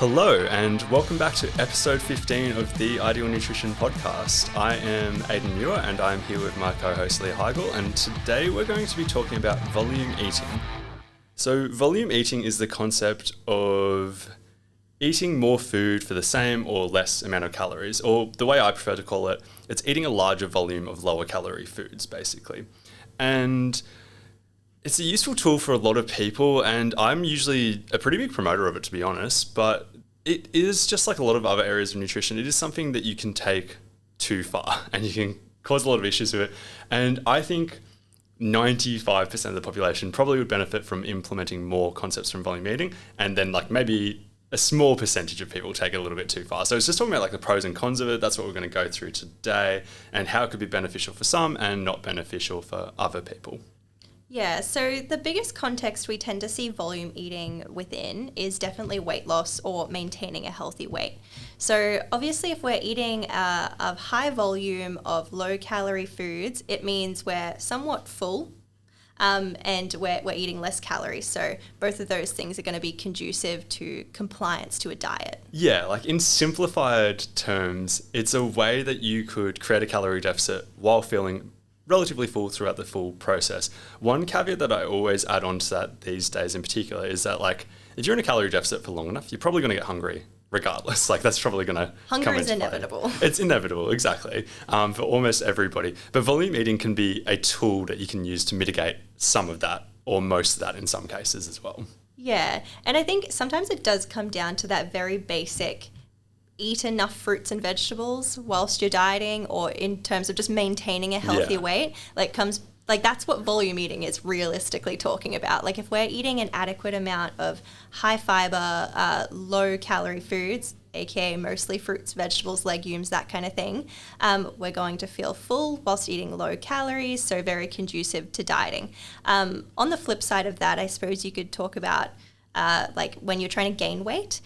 Hello and welcome back to episode 15 of the Ideal Nutrition Podcast. I am Aidan Leah and I'm here with my co-host Leah Heigl, and today we're going to be talking about volume eating. So volume eating is the concept of eating more food for the same or less amount of calories, or the way I prefer to call it, it's eating a larger volume of lower calorie foods basically. And it's a useful tool for a lot of people, and I'm usually a pretty big promoter of it, to be honest, but it is just like a lot of other areas of nutrition. It is something that you can take too far and you can cause a lot of issues with it. And I think 95% of the population probably would benefit from implementing more concepts from volume eating, and then like maybe a small percentage of people take it a little bit too far. So it's just talking about like the pros and cons of it. That's what we're going to go through today, and how it could be beneficial for some and not beneficial for other people. Yeah, so the biggest context we tend to see volume eating within is definitely weight loss or maintaining a healthy weight. So obviously if we're eating a high volume of low calorie foods, it means we're somewhat full and we're eating less calories. So both of those things are going to be conducive to compliance to a diet. Yeah, like in simplified terms, it's a way that you could create a calorie deficit while feeling relatively full throughout the full process. One caveat that I always add on to that these days in particular is that like if you're in a calorie deficit for long enough, you're probably going to get hungry regardless. Like that's probably going to Hunger is inevitable. It's inevitable, exactly, for almost everybody. But volume eating can be a tool that you can use to mitigate some of that or most of that in some cases as well. Yeah, and I think sometimes it does come down to that very basic eat enough fruits and vegetables whilst you're dieting, or in terms of just maintaining a healthy weight. That's what volume eating is realistically talking about. Like if we're eating an adequate amount of high fiber, low calorie foods, aka mostly fruits, vegetables, legumes, that kind of thing, we're going to feel full whilst eating low calories, so very conducive to dieting. On the flip side of that, I suppose you could talk about like when you're trying to gain weight,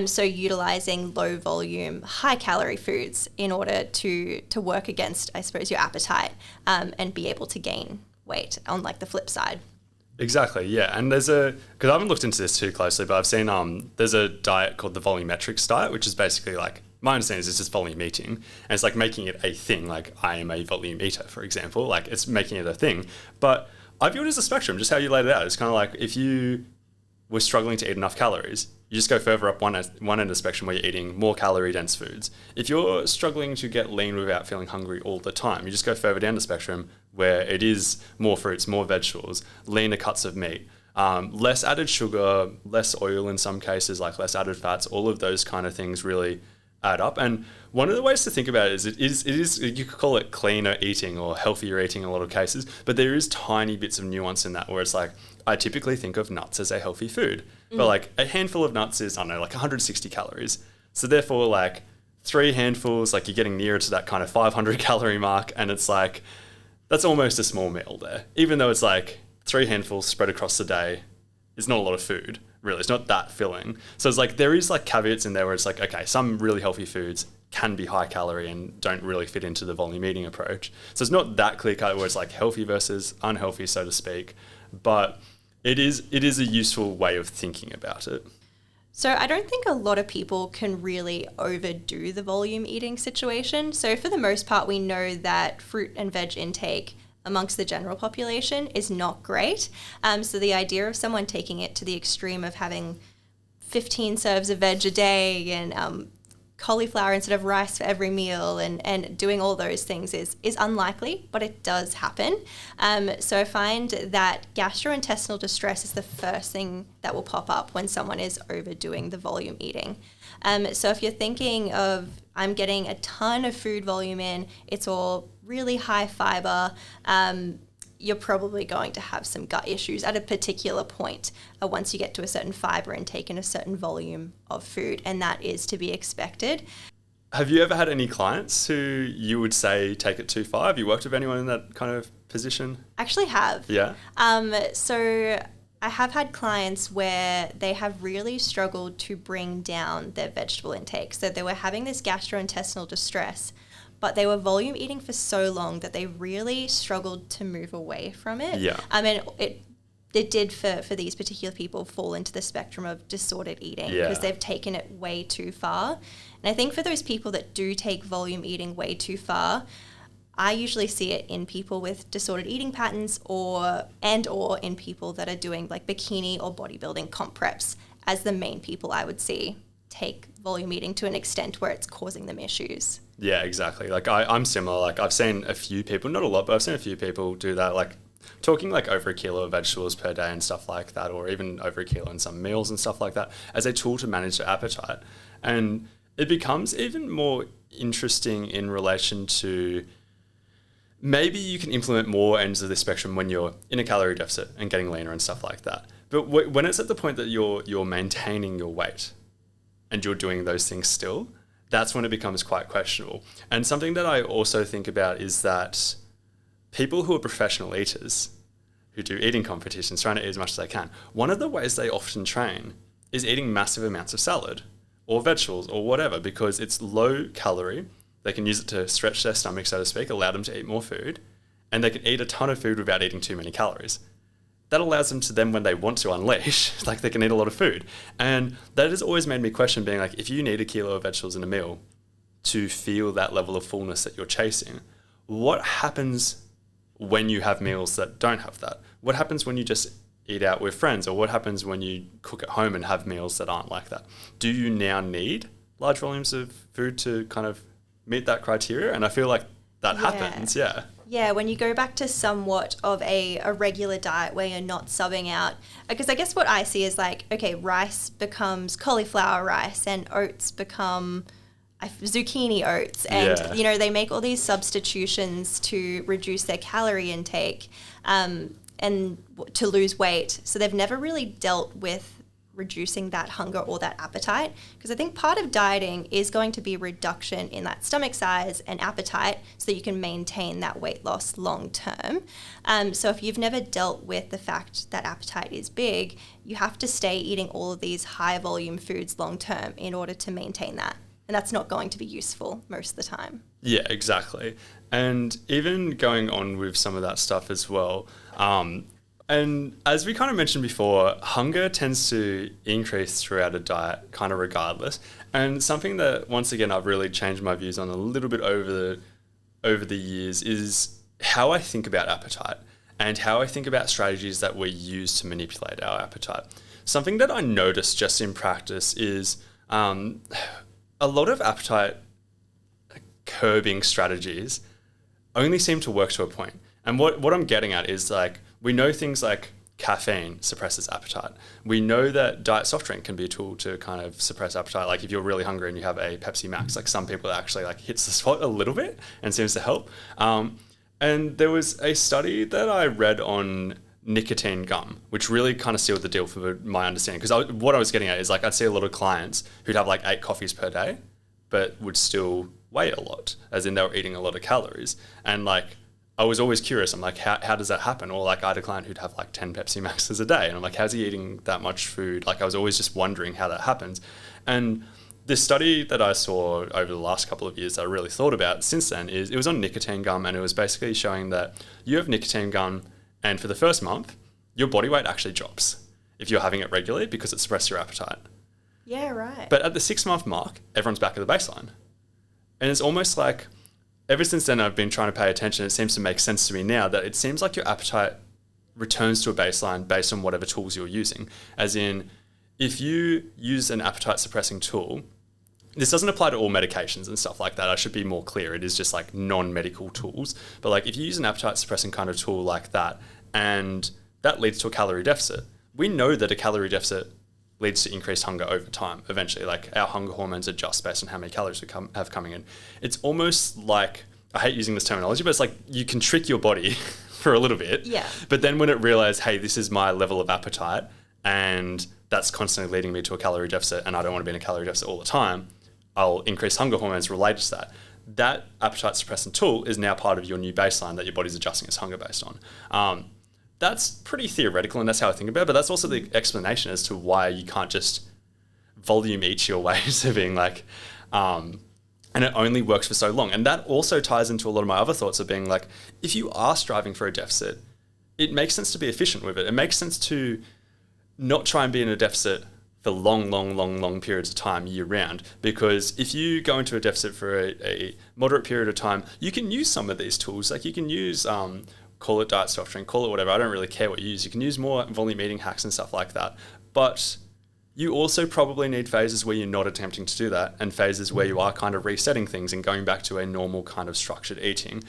so utilizing low volume, high calorie foods in order to work against, I suppose, your appetite and be able to gain weight on like the flip side. Exactly, yeah. And because I haven't looked into this too closely, but I've seen there's a diet called the Volumetrics Diet, which is basically like, my understanding is it's just volume eating, and it's like making it a thing. Like I am a volume eater, for example, like it's making it a thing. But I view it as a spectrum, just how you laid it out. It's kind of like if you we're struggling to eat enough calories, you just go further up one end of the spectrum where you're eating more calorie dense foods. If you're struggling to get lean without feeling hungry all the time, you just go further down the spectrum where it is more fruits, more vegetables, leaner cuts of meat, less added sugar, less oil in some cases, like less added fats. All of those kind of things really add up. And one of the ways to think about it is you could call it cleaner eating or healthier eating in a lot of cases, but there is tiny bits of nuance in that where it's like, I typically think of nuts as a healthy food, but like a handful of nuts is, I don't know, like 160 calories. So therefore like 3 handfuls, like you're getting nearer to that kind of 500 calorie mark. And it's like, that's almost a small meal there, even though it's like 3 handfuls spread across the day is not a lot of food. Really, it's not that filling. So it's like, there is like caveats in there where it's like, okay, some really healthy foods can be high calorie and don't really fit into the volume eating approach. So it's not that clear cut where it's like healthy versus unhealthy, so to speak, but it is a useful way of thinking about it. So I don't think a lot of people can really overdo the volume eating situation. So for the most part, we know that fruit and veg intake amongst the general population is not great. So the idea of someone taking it to the extreme of having 15 serves of veg a day and cauliflower instead of rice for every meal and doing all those things is unlikely, but it does happen. So I find that gastrointestinal distress is the first thing that will pop up when someone is overdoing the volume eating. So if you're thinking of, I'm getting a ton of food volume in, it's all really high fiber, you're probably going to have some gut issues at a particular point once you get to a certain fiber intake and a certain volume of food, and that is to be expected. Have you ever had any clients who you would say take it too far? Have you worked with anyone in that kind of position? Actually have. Yeah. So I have had clients where they have really struggled to bring down their vegetable intake. So they were having this gastrointestinal distress, but they were volume eating for so long that they really struggled to move away from it. Yeah. I mean, it it did for these particular people fall into the spectrum of disordered eating because they've taken it way too far. And I think for those people that do take volume eating way too far, I usually see it in people with disordered eating patterns or in people that are doing like bikini or bodybuilding comp preps as the main people I would see take volume eating to an extent where it's causing them issues. Yeah, exactly. Like I'm similar. Like I've seen a few people, not a lot, but I've seen a few people do that. Like talking like over a kilo of vegetables per day and stuff like that, or even over a kilo in some meals and stuff like that as a tool to manage their appetite. And it becomes even more interesting in relation to maybe you can implement more ends of the spectrum when you're in a calorie deficit and getting leaner and stuff like that. But when it's at the point that you're maintaining your weight and you're doing those things still, that's when it becomes quite questionable. And something that I also think about is that people who are professional eaters, who do eating competitions, trying to eat as much as they can, one of the ways they often train is eating massive amounts of salad or vegetables or whatever, because it's low calorie. They can use it to stretch their stomach, so to speak, allow them to eat more food, and they can eat a ton of food without eating too many calories. That allows them to then, when they want to unleash, like they can eat a lot of food. And that has always made me question being like, if you need a kilo of vegetables in a meal to feel that level of fullness that you're chasing, what happens when you have meals that don't have that? What happens when you just eat out with friends, or what happens when you cook at home and have meals that aren't like that? Do you now need large volumes of food to kind of meet that criteria? And I feel like that happens. Yeah, when you go back to somewhat of a regular diet where you're not subbing out, because I guess what I see is like, okay, rice becomes cauliflower rice and oats become zucchini oats, and you know, they make all these substitutions to reduce their calorie intake and to lose weight. So they've never really dealt with reducing that hunger or that appetite, because I think part of dieting is going to be reduction in that stomach size and appetite so that you can maintain that weight loss long term. So if you've never dealt with the fact that appetite is big, you have to stay eating all of these high volume foods long term in order to maintain that. And that's not going to be useful most of the time. Yeah, exactly. And even going on with some of that stuff as well, and as we kind of mentioned before, hunger tends to increase throughout a diet, kind of regardless. And something that, once again, I've really changed my views on a little bit over the years is how I think about appetite and how I think about strategies that we use to manipulate our appetite. Something that I noticed just in practice is a lot of appetite curbing strategies only seem to work to a point. And what I'm getting at is, like, we know things like caffeine suppresses appetite. We know that diet soft drink can be a tool to kind of suppress appetite. Like if you're really hungry and you have a Pepsi Max, like some people actually like hits the spot a little bit and seems to help. And there was a study that I read on nicotine gum, which really kind of sealed the deal for my understanding. Because what I was getting at is, like, I'd see a lot of clients who'd have like 8 coffees per day, but would still weigh a lot, as in they were eating a lot of calories. And like, I was always curious. I'm like, how does that happen? Or like, I had a client who'd have like 10 Pepsi Maxes a day. And I'm like, how's he eating that much food? Like, I was always just wondering how that happens. And this study that I saw over the last couple of years that I really thought about since then is, it was on nicotine gum, and it was basically showing that you have nicotine gum, and for the first month, your body weight actually drops if you're having it regularly because it suppresses your appetite. Yeah, right. But at the 6-month mark, everyone's back at the baseline. And it's almost like, ever since then, I've been trying to pay attention. It seems to make sense to me now that it seems like your appetite returns to a baseline based on whatever tools you're using. As in, if you use an appetite suppressing tool, this doesn't apply to all medications and stuff like that. I should be more clear. It is just like non-medical tools. But like, if you use an appetite suppressing kind of tool like that, and that leads to a calorie deficit, we know that a calorie deficit leads to increased hunger over time. Eventually, like, our hunger hormones adjust based on how many calories we have coming in. It's almost like, I hate using this terminology, but it's like you can trick your body for a little bit. Yeah. But then when it realizes, hey, this is my level of appetite, and that's constantly leading me to a calorie deficit, and I don't want to be in a calorie deficit all the time, I'll increase hunger hormones related to that. That appetite suppressant tool is now part of your new baseline that your body's adjusting its hunger based on. That's pretty theoretical, and that's how I think about it, but that's also the explanation as to why you can't just volume eat your way to being like, and it only works for so long. And that also ties into a lot of my other thoughts of being like, if you are striving for a deficit, it makes sense to be efficient with it. It makes sense to not try and be in a deficit for long periods of time year round, because if you go into a deficit for a moderate period of time, you can use some of these tools. Like you can use, call it diet structuring, call it whatever. I don't really care what you use. You can use more volume eating hacks and stuff like that. But you also probably need phases where you're not attempting to do that, and phases where you are kind of resetting things and going back to a normal kind of structured eating.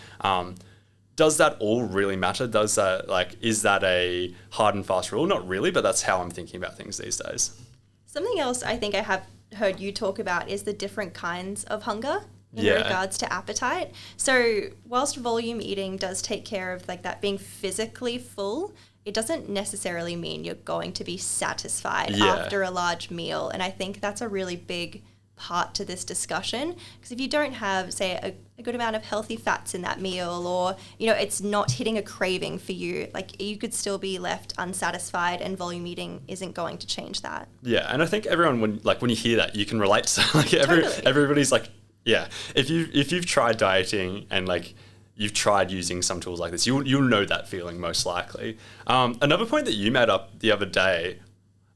Does that all really matter? Does that, like, is that a hard and fast rule? Not really, but that's how I'm thinking about things these days. Something else I think I have heard you talk about is the different kinds of hunger in regards to appetite. So whilst volume eating does take care of like that being physically full, it doesn't necessarily mean you're going to be satisfied after a large meal. And I think that's a really big part to this discussion, because if you don't have, say, a good amount of healthy fats in that meal, or, you know, it's not hitting a craving for you, like you could still be left unsatisfied, and volume eating isn't going to change that. Yeah, and I think everyone, when you hear that, you can relate to like everybody's like, yeah, if you've tried dieting and like you've tried using some tools like this, you'll know that feeling most likely. Another point that you made up the other day,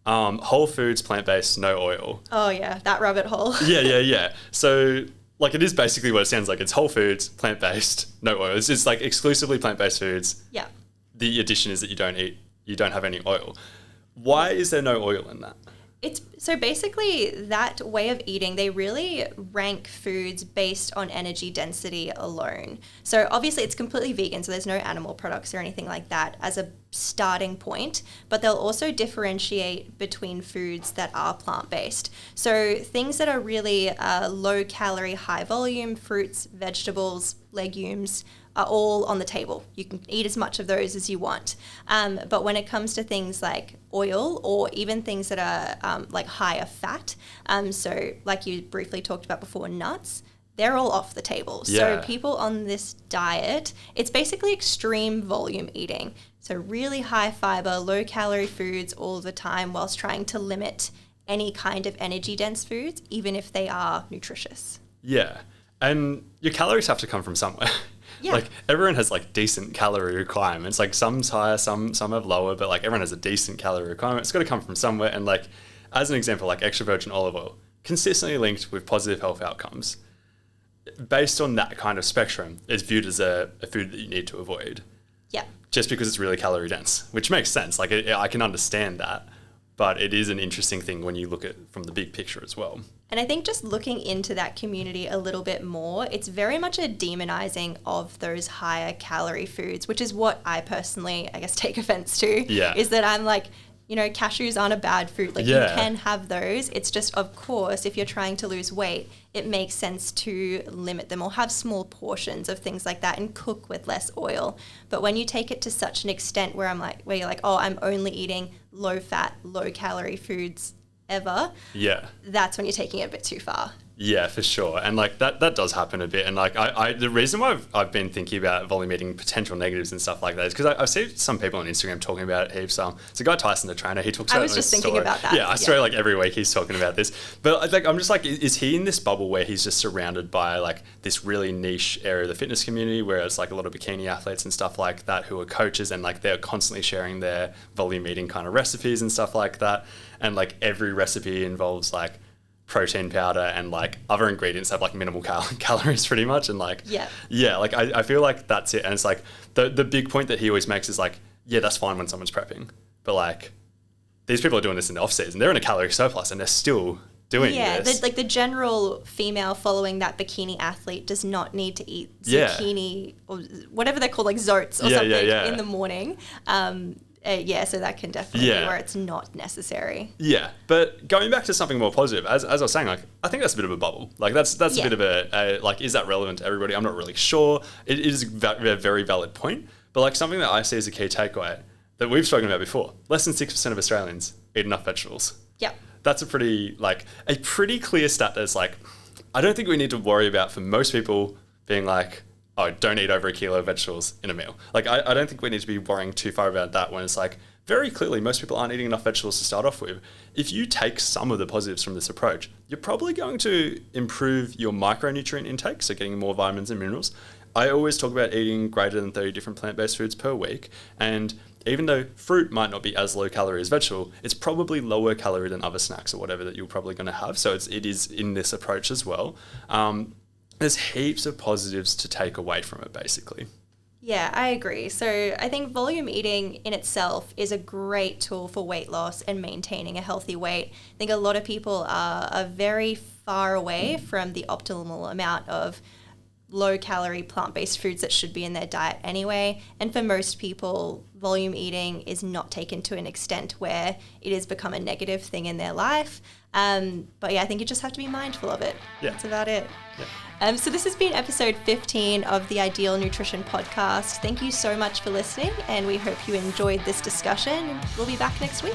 whole foods, plant-based, no oil. Oh yeah, that rabbit hole. Yeah. So like it is basically what it sounds like. It's whole foods, plant-based, no oil. It's like exclusively plant-based foods. Yeah. The addition is that you don't have any oil. Why is there no oil in that? It's so basically that way of eating, they really rank foods based on energy density alone. So obviously it's completely vegan, so there's no animal products or anything like that as a starting point, but they'll also differentiate between foods that are plant-based. So things that are really low calorie, high volume, fruits, vegetables, legumes, are all on the table. You can eat as much of those as you want. But when it comes to things like oil, or even things that are like higher fat, so like you briefly talked about before, nuts, they're all off the table. Yeah. So people on this diet, it's basically extreme volume eating. So really high fiber, low calorie foods all the time, whilst trying to limit any kind of energy dense foods, even if they are nutritious. Yeah. And your calories have to come from somewhere. Yeah. Like everyone has like decent calorie requirements. Like some's higher, some have lower, but like everyone has a decent calorie requirement. It's got to come from somewhere. And like, as an example, like extra virgin olive oil, consistently linked with positive health outcomes. Based on that kind of spectrum, it's viewed as a food that you need to avoid. Yeah. Just because it's really calorie dense, which makes sense. Like I can understand that, but it is an interesting thing when you look at from the big picture as well. And I think just looking into that community a little bit more, it's very much a demonizing of those higher calorie foods, which is what I personally, I guess, take offense to. Yeah. Is that I'm like, you know, cashews aren't a bad food. Like you can have those. It's just, of course, if you're trying to lose weight, it makes sense to limit them or have small portions of things like that and cook with less oil. But when you take it to such an extent where you're like, oh, I'm only eating low fat, low calorie foods ever. Yeah. That's when you're taking it a bit too far. Yeah, for sure. And like that does happen a bit. And like I the reason why I've been thinking about volume eating potential negatives and stuff like that is because I see some people on Instagram talking about it heaps. It's a guy, Tyson, the trainer. He talks about it. I was just thinking about that. Yeah, I swear like every week he's talking about this. But like I'm just like, is he in this bubble where he's just surrounded by like this really niche area of the fitness community where it's like a lot of bikini athletes and stuff like that who are coaches and like they're constantly sharing their volume eating kind of recipes and stuff like that. And like every recipe involves like protein powder and like other ingredients have like minimal calories pretty much. And like, like I feel like that's it. And it's like the big point that he always makes is like, yeah, that's fine when someone's prepping. But like these people are doing this in the off season. They're in a calorie surplus and they're still doing this. The general female following that bikini athlete does not need to eat zucchini or whatever they're called, like zoats or something in the morning. So that can definitely be where it's not necessary. Yeah, but going back to something more positive, as I was saying, like I think that's a bit of a bubble. Like that's a bit of a like, is that relevant to everybody? I'm not really sure. It is a very valid point, but like something that I see as a key takeaway that we've spoken about before: less than 6% of Australians eat enough vegetables. Yeah, that's a pretty clear stat. That's like, I don't think we need to worry about for most people being like, oh, don't eat over a kilo of vegetables in a meal. Like, I don't think we need to be worrying too far about that when it's like, very clearly, most people aren't eating enough vegetables to start off with. If you take some of the positives from this approach, you're probably going to improve your micronutrient intake, so getting more vitamins and minerals, I always talk about eating greater than 30 different plant-based foods per week. And even though fruit might not be as low calorie as vegetable, it's probably lower calorie than other snacks or whatever that you're probably going to have. So it is in this approach as well. There's heaps of positives to take away from it, basically. Yeah, I agree. So I think volume eating in itself is a great tool for weight loss and maintaining a healthy weight. I think a lot of people are very far away from the optimal amount of low-calorie plant-based foods that should be in their diet anyway. And for most people, volume eating is not taken to an extent where it has become a negative thing in their life. But yeah, I think you just have to be mindful of it. Yeah. That's about it. Yeah. So this has been episode 15 of the Ideal Nutrition Podcast. Thank you so much for listening, and we hope you enjoyed this discussion. We'll be back next week.